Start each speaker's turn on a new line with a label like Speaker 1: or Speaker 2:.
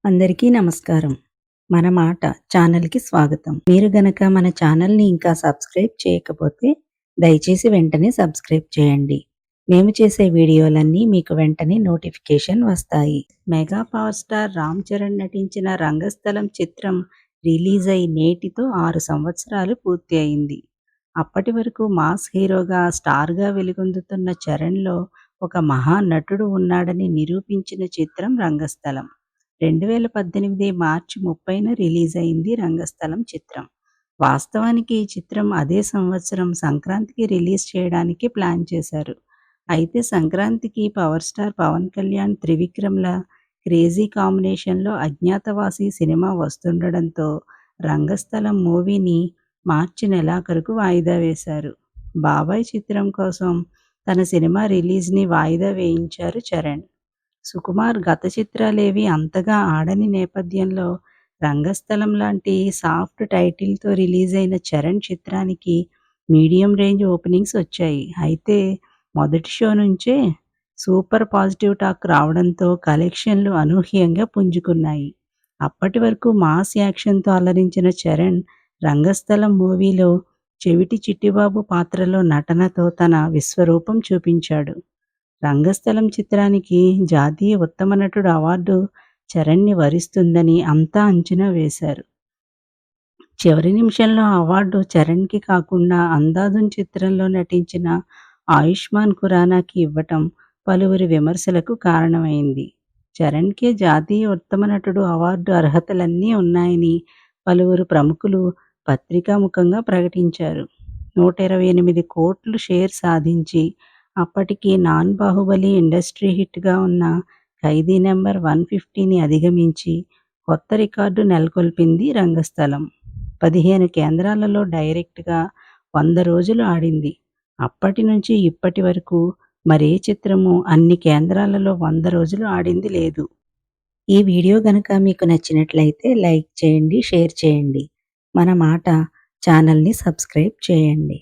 Speaker 1: అందరికీ నమస్కారం. మన మాట ఛానల్‌కి స్వాగతం. మీరు గనక మన ఛానల్‌ని ఇంకా సబ్స్క్రైబ్ చేయకపోతే దయచేసి వెంటనే సబ్స్క్రైబ్ చేయండి. మేము చేసే వీడియోలన్నీ మీకు వెంటనే నోటిఫికేషన్ వస్తాయి. Mega power star Ram Charan నటించిన 'రంగస్థలం' చిత్రం రిలీజ్ అయి నేటితో 6 సంవత్సరాలు పూర్తి అయింది. అప్పటి వరకు మాస్ హీరోగా, స్టార్‌గా వెలుగొందుతున్న చరణ్‌లో ఒక మహానటుడు ఉన్నాడని నిరూపించిన చిత్రం 'రంగస్థలం'. 2018 మార్చి 30న రిలీజ్ అయింది 'రంగస్థలం' చిత్రం. వాస్తవానికి ఈ చిత్రం అదే సంవత్సరం సంక్రాంతికి రిలీజ్ చేయడానికి ప్లాన్ చేశారు. అయితే సంక్రాంతికి పవర్ స్టార్ పవన్ కళ్యాణ్, త్రివిక్రమ్‌ల క్రేజీ కాంబినేషన్‌లో 'అజ్ఞాతవాసి' సినిమా వస్తుండడంతో 'రంగస్థలం' మూవీని మార్చి నెలాఖరుకు వాయిదా వేశారు. 'బాబాయ్' చిత్రం కోసం తన సినిమా రిలీజ్‌ని వాయిదా వేయించారు చరణ్. సుకుమార్ గత చిత్రాలేవీ అంతగా ఆడని నేపథ్యంలో 'రంగస్థలం' లాంటి సాఫ్ట్ టైటిల్‌తో రిలీజ్ అయిన చరణ్ చిత్రానికి మీడియం రేంజ్ ఓపెనింగ్స్ వచ్చాయి. అయితే మొదటి షో నుంచే సూపర్ పాజిటివ్ టాక్ రావడంతో కలెక్షన్లు అనూహ్యంగా పుంజుకున్నాయి. అప్పటి వరకు మాస్ యాక్షన్‌తో అలరించిన చరణ్ 'రంగస్థలం' మూవీలో చెవిటి చిట్టిబాబు పాత్రలో నటనతో తన విశ్వరూపం చూపించాడు. 'రంగస్థలం' చిత్రానికి జాతీయ ఉత్తమ నటుడు అవార్డు చరణ్‌ని వరిస్తుందని అంతా అంచనా వేశారు. చివరి నిమిషంలో ఆ అవార్డు చరణ్‌కి కాకుండా 'అంధాధున్' చిత్రంలో నటించిన ఆయుష్మాన్ ఖురానాకి ఇవ్వటం పలువురి విమర్శలకు కారణమైంది. చరణ్‌కే జాతీయ ఉత్తమ నటుడు అవార్డు అర్హతలన్నీ ఉన్నాయని పలువురు ప్రముఖులు పత్రికాముఖంగా ప్రకటించారు. 128 కోట్లు షేర్ సాధించి అప్పటికి నాన్ బాహుబలి ఇండస్ట్రీ హిట్‌గా ఉన్న 'ఖైదీ నంబర్ 150'ని అధిగమించి కొత్త రికార్డు నెలకొల్పింది 'రంగస్థలం'. 15 కేంద్రాలలో డైరెక్ట్‌గా 100 రోజులు ఆడింది. అప్పటి నుంచి ఇప్పటి వరకు మరే చిత్రమూ అన్ని కేంద్రాలలో 100 రోజులు ఆడింది లేదు. ఈ వీడియో గనక మీకు నచ్చినట్లయితే లైక్ చేయండి, షేర్ చేయండి. మన మాట ఛానల్‌ని సబ్స్క్రైబ్ చేయండి.